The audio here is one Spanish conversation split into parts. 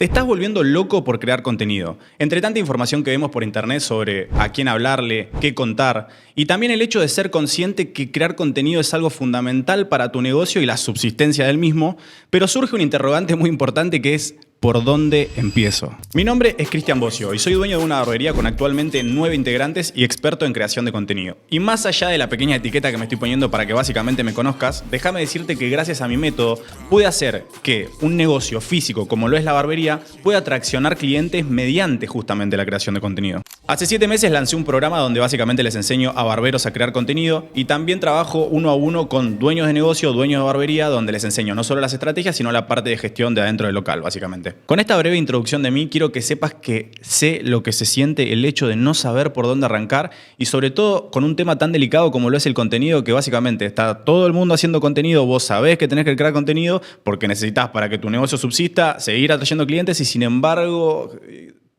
Te estás volviendo loco por crear contenido. Entre tanta información que vemos por internet sobre a quién hablarle, qué contar, y también el hecho de ser consciente que crear contenido es algo fundamental para tu negocio y la subsistencia del mismo, pero surge un interrogante muy importante que es ¿por dónde empiezo? Mi nombre es Cristian Bocio y soy dueño de una barbería con actualmente 9 integrantes y experto en creación de contenido. Y más allá de la pequeña etiqueta que me estoy poniendo para que básicamente me conozcas, déjame decirte que gracias a mi método pude hacer que un negocio físico como lo es la barbería pueda traccionar clientes mediante justamente la creación de contenido. Hace 7 meses lancé un programa donde básicamente les enseño a barberos a crear contenido y también trabajo uno a uno con dueños de negocio, dueños de barbería, donde les enseño no solo las estrategias, sino la parte de gestión de adentro del local, básicamente. Con esta breve introducción de mí, quiero que sepas que sé lo que se siente el hecho de no saber por dónde arrancar y sobre todo con un tema tan delicado como lo es el contenido, que básicamente está todo el mundo haciendo contenido, vos sabés que tenés que crear contenido porque necesitas para que tu negocio subsista, seguir atrayendo clientes y sin embargo...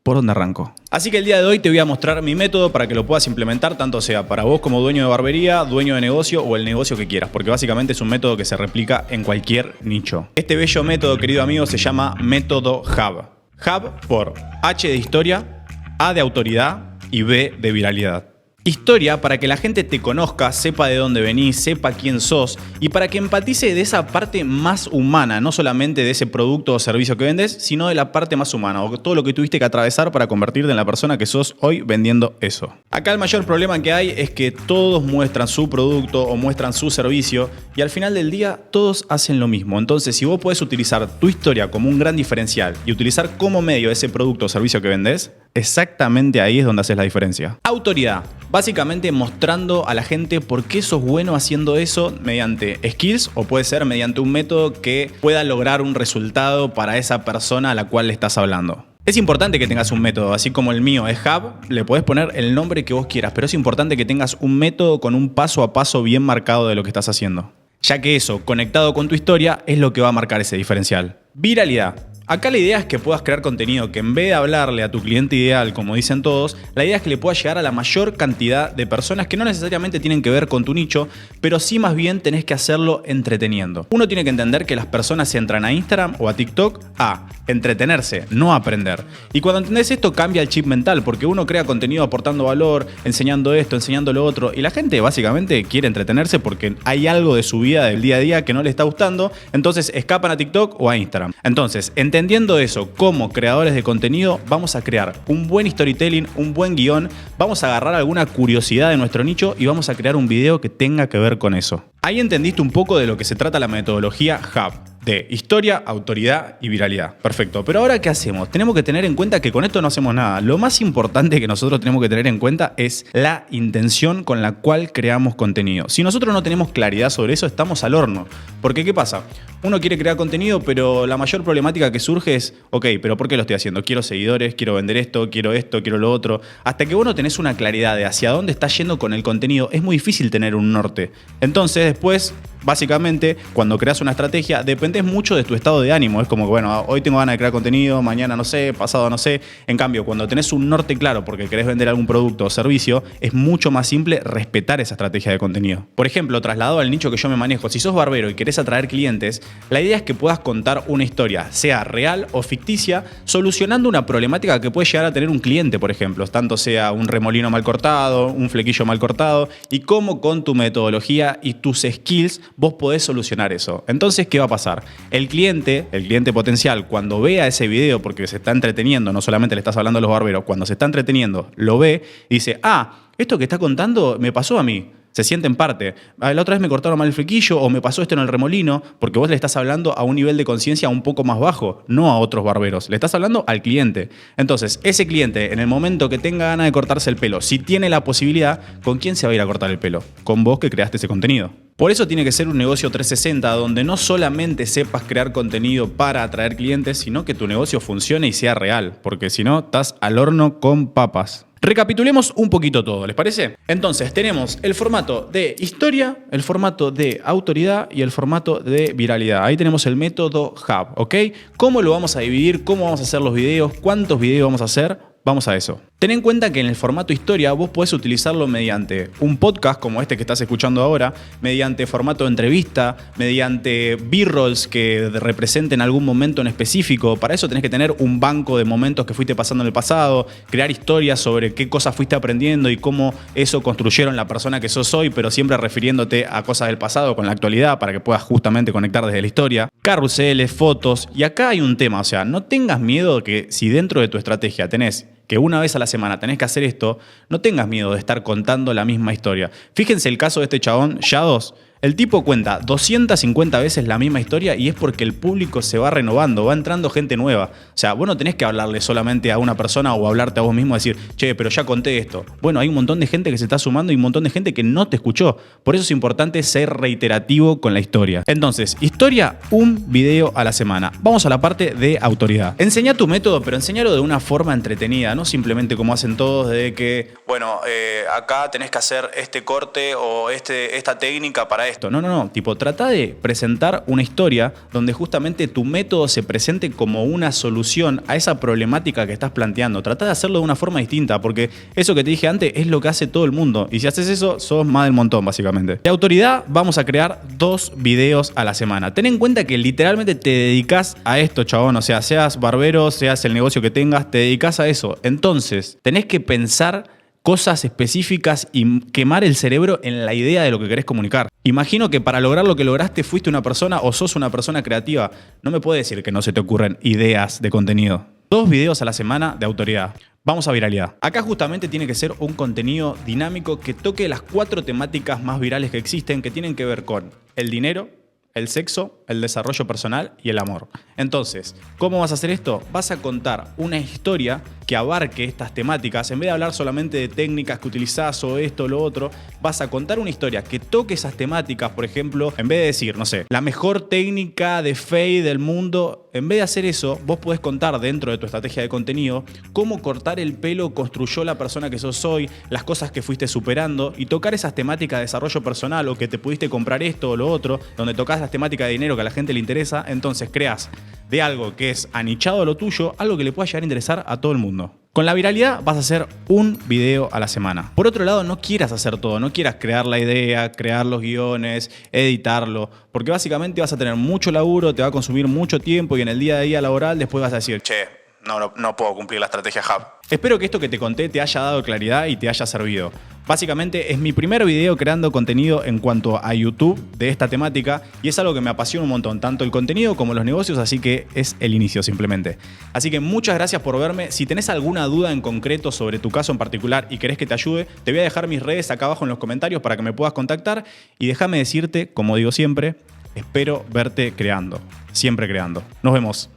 ¿por dónde arranco? Así que el día de hoy te voy a mostrar mi método para que lo puedas implementar, tanto sea para vos como dueño de barbería, dueño de negocio o el negocio que quieras, porque básicamente es un método que se replica en cualquier nicho. Este bello método, querido amigo, se llama método Hub. Hub por H de historia, A de autoridad y B de viralidad. Historia para que la gente te conozca, sepa de dónde venís, sepa quién sos y para que empatice de esa parte más humana, no solamente de ese producto o servicio que vendes, sino de la parte más humana o todo lo que tuviste que atravesar para convertirte en la persona que sos hoy vendiendo eso. Acá el mayor problema que hay es que todos muestran su producto o muestran su servicio y al final del día todos hacen lo mismo. Entonces, si vos podés utilizar tu historia como un gran diferencial y utilizar como medio ese producto o servicio que vendés, exactamente ahí es donde haces la diferencia. Autoridad. Básicamente mostrando a la gente por qué sos bueno haciendo eso mediante skills o puede ser mediante un método que pueda lograr un resultado para esa persona a la cual le estás hablando. Es importante que tengas un método, así como el mío es Hub, le podés poner el nombre que vos quieras, pero es importante que tengas un método con un paso a paso bien marcado de lo que estás haciendo, ya que eso, conectado con tu historia, es lo que va a marcar ese diferencial. Viralidad. Acá la idea es que puedas crear contenido que en vez de hablarle a tu cliente ideal, como dicen todos, la idea es que le pueda llegar a la mayor cantidad de personas que no necesariamente tienen que ver con tu nicho, pero sí más bien tenés que hacerlo entreteniendo. Uno tiene que entender que las personas entran a Instagram o a TikTok a entretenerse, no a aprender. Y cuando entendés esto cambia el chip mental, porque uno crea contenido aportando valor, enseñando esto, enseñando lo otro, y la gente básicamente quiere entretenerse porque hay algo de su vida del día a día que no le está gustando, entonces escapan a TikTok o a Instagram. Entonces, entendiendo eso, como creadores de contenido, vamos a crear un buen storytelling, un buen guión, vamos a agarrar alguna curiosidad de nuestro nicho y vamos a crear un video que tenga que ver con eso. Ahí entendiste un poco de lo que se trata la metodología Hub, de historia, autoridad y viralidad. Perfecto, pero ahora ¿qué hacemos? Tenemos que tener en cuenta que con esto no hacemos nada. Lo más importante que nosotros tenemos que tener en cuenta es la intención con la cual creamos contenido. Si nosotros no tenemos claridad sobre eso, estamos al horno. Porque ¿qué pasa? Uno quiere crear contenido, pero la mayor problemática que surge es, ok, pero ¿por qué lo estoy haciendo? Quiero seguidores, quiero vender esto, quiero lo otro. Hasta que vos no tenés una claridad de hacia dónde estás yendo con el contenido, es muy difícil tener un norte. Entonces después, básicamente, cuando creas una estrategia, dependes mucho de tu estado de ánimo. Es como que, bueno, hoy tengo ganas de crear contenido, mañana no sé, pasado no sé. En cambio, cuando tenés un norte claro porque querés vender algún producto o servicio, es mucho más simple respetar esa estrategia de contenido. Por ejemplo, trasladado al nicho que yo me manejo, si sos barbero y querés atraer clientes, la idea es que puedas contar una historia, sea real o ficticia, solucionando una problemática que puede llegar a tener un cliente, por ejemplo, tanto sea un remolino mal cortado, un flequillo mal cortado, y cómo con tu metodología y tus skills vos podés solucionar eso. Entonces, ¿qué va a pasar? El cliente potencial, cuando vea ese video, porque se está entreteniendo, no solamente le estás hablando a los barberos, cuando se está entreteniendo, lo ve y dice, esto que está contando me pasó a mí. Se siente en parte. La otra vez me cortaron mal el flequillo o me pasó esto en el remolino, porque vos le estás hablando a un nivel de conciencia un poco más bajo, no a otros barberos. Le estás hablando al cliente. Entonces, ese cliente, en el momento que tenga ganas de cortarse el pelo, si tiene la posibilidad, ¿con quién se va a ir a cortar el pelo? Con vos que creaste ese contenido. Por eso tiene que ser un negocio 360 donde no solamente sepas crear contenido para atraer clientes, sino que tu negocio funcione y sea real, porque si no, estás al horno con papas. Recapitulemos un poquito todo, ¿les parece? Entonces, tenemos el formato de historia, el formato de autoridad y el formato de viralidad. Ahí tenemos el método Hub, ¿ok? ¿Cómo lo vamos a dividir? ¿Cómo vamos a hacer los videos? ¿Cuántos videos vamos a hacer? Vamos a eso. Ten en cuenta que en el formato historia vos podés utilizarlo mediante un podcast como este que estás escuchando ahora, mediante formato de entrevista, mediante B-rolls que representen algún momento en específico. Para eso tenés que tener un banco de momentos que fuiste pasando en el pasado, crear historias sobre qué cosas fuiste aprendiendo y cómo eso construyeron la persona que sos hoy, pero siempre refiriéndote a cosas del pasado con la actualidad para que puedas justamente conectar desde la historia. Carruseles, fotos. Y acá hay un tema, o sea, no tengas miedo de que si dentro de tu estrategia tenés que una vez a la semana tenés que hacer esto, no tengas miedo de estar contando la misma historia. Fíjense el caso de este chabón, Shadows. El tipo cuenta 250 veces la misma historia y es porque el público se va renovando, va entrando gente nueva. O sea, vos no tenés que hablarle solamente a una persona o hablarte a vos mismo y decir, che, pero ya conté esto. Bueno, hay un montón de gente que se está sumando y un montón de gente que no te escuchó. Por eso es importante ser reiterativo con la historia. Entonces, historia, un video a la semana. Vamos a la parte de autoridad. Enseñá tu método, pero enseñalo de una forma entretenida, no simplemente como hacen todos de que, bueno, acá tenés que hacer este corte o esta técnica para esto. No. Tipo, trata de presentar una historia donde justamente tu método se presente como una solución a esa problemática que estás planteando. Trata de hacerlo de una forma distinta, porque eso que te dije antes es lo que hace todo el mundo. Y si haces eso, sos más del montón, básicamente. De autoridad, vamos a crear 2 videos a la semana. Ten en cuenta que literalmente te dedicas a esto, chabón. O sea, seas barbero, seas el negocio que tengas, te dedicas a eso. Entonces, tenés que pensar cosas específicas y quemar el cerebro en la idea de lo que querés comunicar. Imagino que para lograr lo que lograste fuiste una persona o sos una persona creativa. No me puedes decir que no se te ocurren ideas de contenido. 2 videos a la semana de autoridad. Vamos a viralidad. Acá justamente tiene que ser un contenido dinámico que toque las 4 temáticas más virales que existen, que tienen que ver con el dinero, el sexo, el desarrollo personal y el amor. Entonces, ¿cómo vas a hacer esto? Vas a contar una historia que abarque estas temáticas. En vez de hablar solamente de técnicas que utilizás o esto o lo otro, vas a contar una historia que toque esas temáticas. Por ejemplo, en vez de decir, no sé, la mejor técnica de fade del mundo, en vez de hacer eso, vos podés contar dentro de tu estrategia de contenido cómo cortar el pelo construyó la persona que sos hoy, las cosas que fuiste superando y tocar esas temáticas de desarrollo personal o que te pudiste comprar esto o lo otro, donde tocas las temáticas de dinero que a la gente le interesa. Entonces creas de algo que es anichado a lo tuyo, algo que le pueda llegar a interesar a todo el mundo. Con la viralidad vas a hacer un video a la semana. Por otro lado, no quieras hacer todo, no quieras crear la idea, crear los guiones, editarlo, porque básicamente vas a tener mucho laburo, te va a consumir mucho tiempo y en el día a día laboral después vas a decir, che, no puedo cumplir la estrategia Hub. Espero que esto que te conté te haya dado claridad y te haya servido. Básicamente es mi primer video creando contenido en cuanto a YouTube de esta temática y es algo que me apasiona un montón, tanto el contenido como los negocios, así que es el inicio simplemente. Así que muchas gracias por verme. Si tenés alguna duda en concreto sobre tu caso en particular y querés que te ayude, te voy a dejar mis redes acá abajo en los comentarios para que me puedas contactar y déjame decirte, como digo siempre, espero verte creando, siempre creando. Nos vemos.